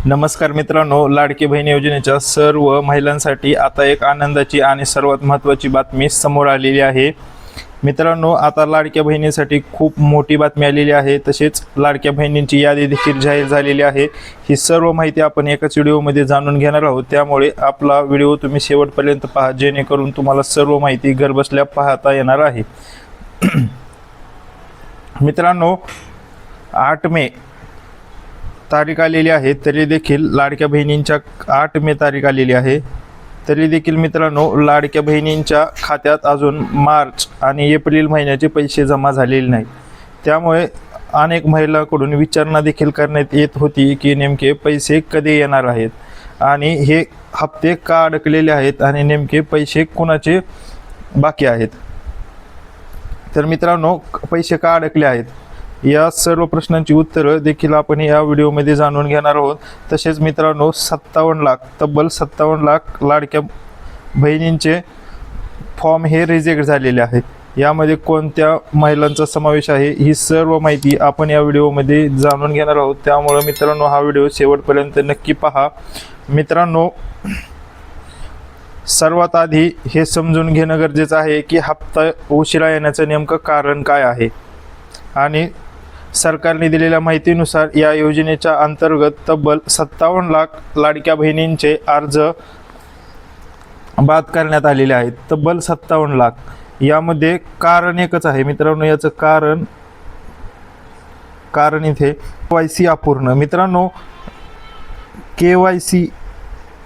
नमस्कार मित्रांनो, लाडकी बहीण योजनेच्या सर्व महिलांसाठी आता एक आनंदाची आणि सर्वात महत्त्वाची बातमी समोर आलेली आहे। मित्रांनो, आता लाडक्या बहिणीसाठी खूप मोठी बातमी आलेली आहे। तसेच लाडक्या बहिणींची यादी देखील जाहीर झालेली आहे। ही सर्व माहिती आपण एकाच व्हिडिओमध्ये जाणून घेणार आहोत, त्यामुळे आपला व्हिडिओ तुम्ही शेवटपर्यंत पहा, जेणेकरून तुम्हाला सर्व माहिती घरबसल्या पाहता येणार आहे। मित्रांनो, 8 मे तारीख आलेली आहे, तरी देखील लाडक्या बहिणींच्या 8 मे तारीख आलेली आहे, तरी देखील मित्रांनो लाडक्या बहिणींच्या खात्यात अजून मार्च आणि एप्रिल महिन्याचे पैसे जमा झालेले नाहीत। त्यामुळे अनेक महिलांकडून विचारणा देखील करण्यात येत होती की नेमके पैसे कधी येणार आहेत आणि हे हप्ते का अडकलेले आहेत आणि नेमके पैसे कुणाचे बाकी आहेत। तर मित्रांनो, पैसे का अडकले आहेत या सर्व प्रश्नांची उत्तरं देखील आपण या व्हिडिओमध्ये जाणून घेणार आहोत। तसेच मित्रांनो, 57 लाख तब्बल 57 लाख लाडक्या बहिणींचे फॉर्म हे रिजेक्ट झालेले आहेत। यामध्ये कोणत्या महिलांचा समावेश आहे ही सर्व माहिती आपण या व्हिडिओमध्ये जाणून घेणार आहोत, त्यामुळे मित्रांनो हा व्हिडिओ शेवटपर्यंत नक्की पहा। मित्रांनो, सर्वात आधी हे समजून घेणं गरजेचं आहे की हप्ता उशिरा येण्याचं नेमकं कारण काय आहे। आणि सरकारने दिलेल्या माहितीनुसार या योजनेच्या अंतर्गत तब्बल 57 लाख लाडक्या बहिणींचे अर्ज बाद करण्यात आलेले आहेत। तब्बल 57 लाख। यामध्ये कारण एकच आहे मित्रांनो, याचं कारण इथे KYC अपूर्ण। मित्रांनो, KYC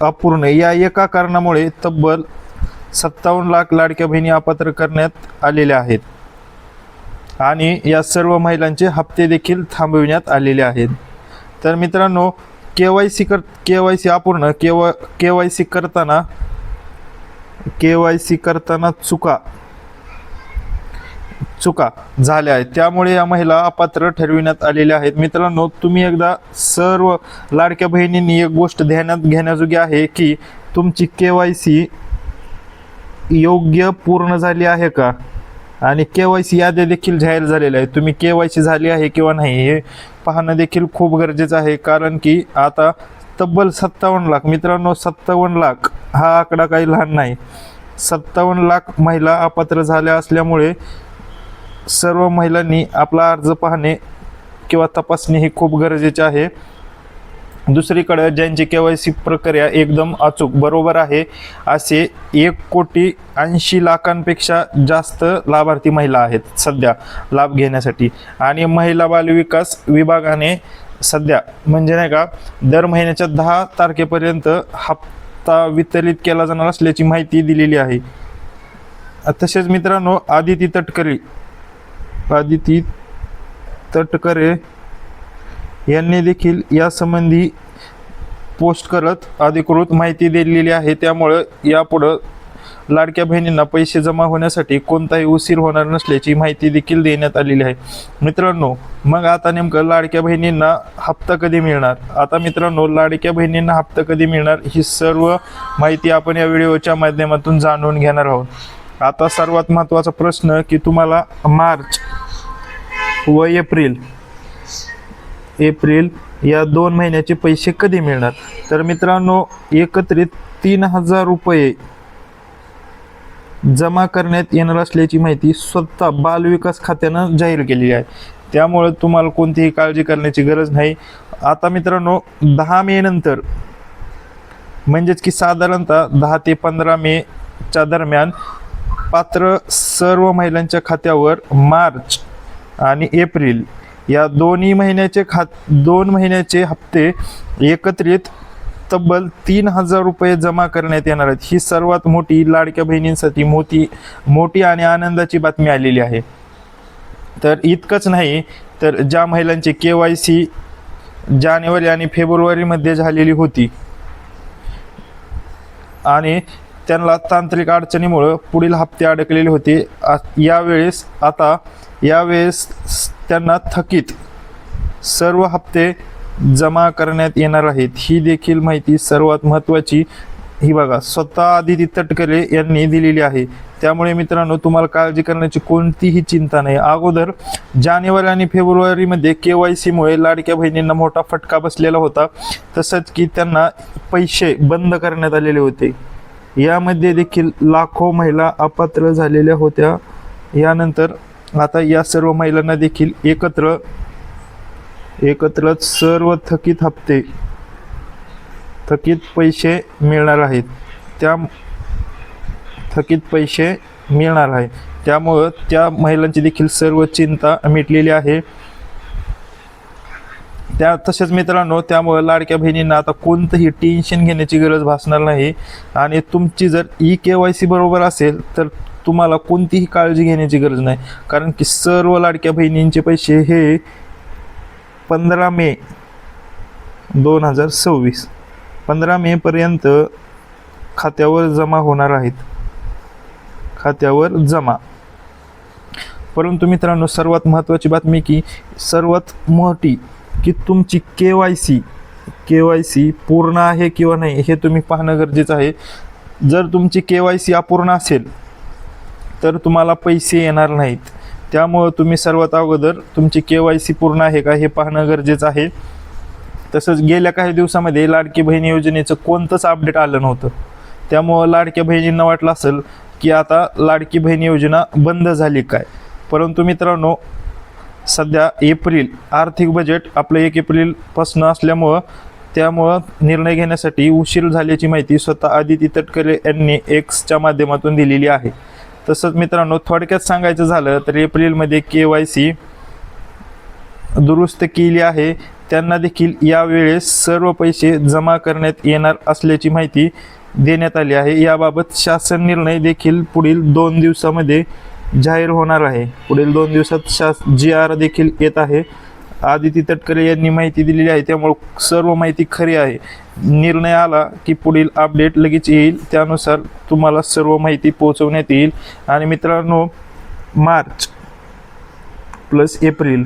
अपूर्ण या एका कारणामुळे तब्बल 57 लाख लाडक्या बहिणी अपात्र करण्यात आलेल्या आहेत आणि या सर्व महिलांचे हप्ते देखील थांबविण्यात आलेले आहेत। तर मित्रांनो, KYC अपूर्ण KYC करताना चुका झाल्या आहेत, त्यामुळे या महिला अपात्र ठरविण्यात आलेल्या आहेत। मित्रांनो, तुम्ही एकदा सर्व लाडक्या बहिणींनी एक गोष्ट ध्यानात घेण्याजोगी आहे की तुमची KYC योग्य पूर्ण झाली आहे का आणि KYC याद्या देखील जाहीर झालेल्या आहेत। तुम्ही KYC झाली आहे किंवा नाही हे पाहणं देखील खूप गरजेचं आहे, कारण की आता तब्बल 57 लाख मित्रांनो, 57 लाख हा आकडा काही लहान नाही। 57 लाख महिला अपात्र झाल्या असल्यामुळे सर्व महिलांनी आपला अर्ज पाहणे किंवा तपासणे हे खूप गरजेचे आहे। दुसरीकडे ज्यांची KYC प्रक्रिया एकदम अचूक बरोबर आहे असे 1,80,00,000पेक्षा जास्त लाभार्थी महिला आहेत सध्या लाभ घेण्यासाठी। आणि महिला बाल विकास विभागाने सध्या म्हणजे नाही का दर महिन्याच्या 10 तारखेपर्यंत हप्ता वितरित केला जाणार असल्याची माहिती दिलेली आहे। तसेच मित्रांनो, आदिती तटकरे यांनी देखील यासंबंधी पोस्ट करत अधिकृत माहिती दिलेली आहे, त्यामुळे यापुढे लाडक्या बहिणींना पैसे जमा होण्यासाठी कोणताही उशीर होणार नसल्याची माहिती देखील देण्यात आलेली आहे। मित्रांनो, मग आता नेमकं लाडक्या बहिणींना हप्ता कधी मिळणार? आता मित्रांनो, लाडक्या बहिणींना हप्ता कधी मिळणार ही सर्व माहिती आपण या व्हिडिओच्या माध्यमातून जाणून घेणार आहोत। आता सर्वात महत्त्वाचा प्रश्न की तुम्हाला मार्च व एप्रिल या 2 महिन्याचे पैसे कधी मिळणार? तर मित्रांनो, एकत्रित 3,000 रुपये जमा करण्यात येणार असल्याची माहिती स्वतः बालविकास खात्यानं जाहीर केलेली आहे, त्यामुळे तुम्हाला कोणतीही काळजी करण्याची गरज नाही। आता मित्रांनो, 10 मे नंतर म्हणजेच की साधारणतः 10 ते 15 मेच्या दरम्यान पात्र सर्व महिलांच्या खात्यावर मार्च आणि एप्रिल या 2 महिन्याचे हप्ते एकत्रित तब्बल 3,000 रुपये जमा करण्यात येणार आहेत। ही सर्वात मोठी लाडक्या बहिणींसाठी मोठी आणि आनंदाची बातमी आलेली आहे। तर इतकंच नाही, तर ज्या महिलांची KYC जानेवारी आणि फेब्रुवारीमध्ये झालेली होती आणि त्यांना तांत्रिक अडचणीमुळे पुढील हप्ते अडकलेले होते, यावेळेस त्यांना थकीत सर्व हप्ते जमा करण्यात येणार आहेत। ही देखील माहिती सर्वात महत्त्वाची ही बघा स्वतः आदिती तटकरे यांनी दिलेली आहे। त्यामुळे मित्रांनो तुम्हाला काळजी करण्याची कोणतीही चिंता नाही। अगोदर जानेवारी आणि फेब्रुवारीमध्ये KYC मुळे लाडक्या बहिणींना मोठा फटका बसलेला होता, तसंच की त्यांना पैसे बंद करण्यात आलेले होते। यामध्ये देखील लाखो महिला अपात्र झालेल्या होत्या। यानंतर आता या सर्व महिलांना देखील एकत्र सर्व थकीत पैसे मिळणार आहेत। थकीत पैसे मिळणार आहे, त्यामुळं त्या महिलांची देखील सर्व चिंता मिटलेली आहे। तसेच मित्रांनो त्यामुळे लाडक्या बहिणींना आता कोणतंही टेन्शन घेण्याची गरज भासणार नाही आणि तुमची जर KYC बरोबर असेल तर तुम्हाला कोणतीही काळजी घेण्याची गरज नाही, कारण की सर्व लाडक्या बहिणींचे पैसे हे 15 मे 2026 15 मे पर्यंत खात्यावर जमा होणार आहेत, खात्यावर जमा। परंतु मित्रांनो सर्वात महत्त्वाची बातमी की सर्वात मोठी की तुमची KYC पूर्ण आहे किंवा नाही हे तुम्ही पाहणं गरजेचं आहे। जर तुमची KYC अपूर्ण असेल तर तुम्हाला पैसे येणार नाहीत, त्यामुळं तुम्ही सर्वात अगोदर तुमची KYC पूर्ण आहे का हे पाहणं गरजेचं आहे। तसंच गेल्या काही दिवसामध्ये लाडकी बहीण योजनेचं कोणतंच अपडेट आलं नव्हतं, त्यामुळं लाडक्या बहिणींना वाटलं असेल की आता लाडकी बहीण योजना बंद झाली काय। परंतु मित्रांनो सध्या आर्थिक बजेट आपलं 1 एप्रिलपासून असल्यामुळं त्यामुळं निर्णय घेण्यासाठी उशीर झाल्याची माहिती स्वतः आदिती तटकरे यांनी Xच्या माध्यमातून दिलेली आहे। तसंच मित्रांनो थोडक्यात सांगायचं झालं तर एप्रिलमध्ये KYC दुरुस्त केली आहे, त्यांना देखील यावेळेस सर्व पैसे जमा करण्यात येणार असल्याची माहिती देण्यात आली आहे। याबाबत शासन निर्णय देखील पुढील 2 दिवसामध्ये जाहीर होणार आहे। पुढील 2 दिवसात GR देखील येत आहे। आदिती तटकरे यांनी माहिती दिलेली आहे, त्यामुळे सर्व माहिती खरी आहे। निर्णय आला की पुढील अपडेट लगेच येईल, त्यानुसार तुम्हाला सर्व माहिती पोहोचवण्यात येईल। आणि मित्रांनो मार्च प्लस एप्रिल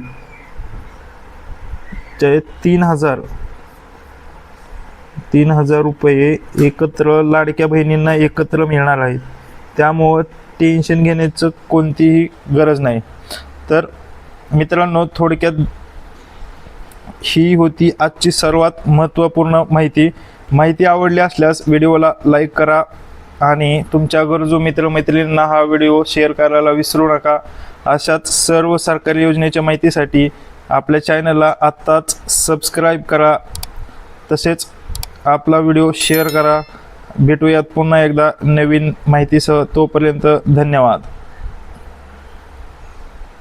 चे 3,000 रुपये एकत्र लाडक्या बहिणींना एकत्र मिळणार आहेत, त्यामुळं टेन्शन घेण्याचं कोणतीही गरज नाही। तर मित्रांनो थोडक्यात ही होती आजची सर्वात महत्त्वपूर्ण माहिती आवडली असल्यास व्हिडिओला लाईक करा आणि तुमच्या गरजू मित्रमैत्रिणींना हा व्हिडिओ शेअर करायला विसरू नका। अशाच सर्व सरकारी योजनेच्या माहितीसाठी आपल्या चॅनलला आत्ताच सबस्क्राईब करा, तसेच आपला व्हिडिओ शेअर करा। भेटूयात पुन्हा एकदा नवीन माहितीसह, तोपर्यंत धन्यवाद।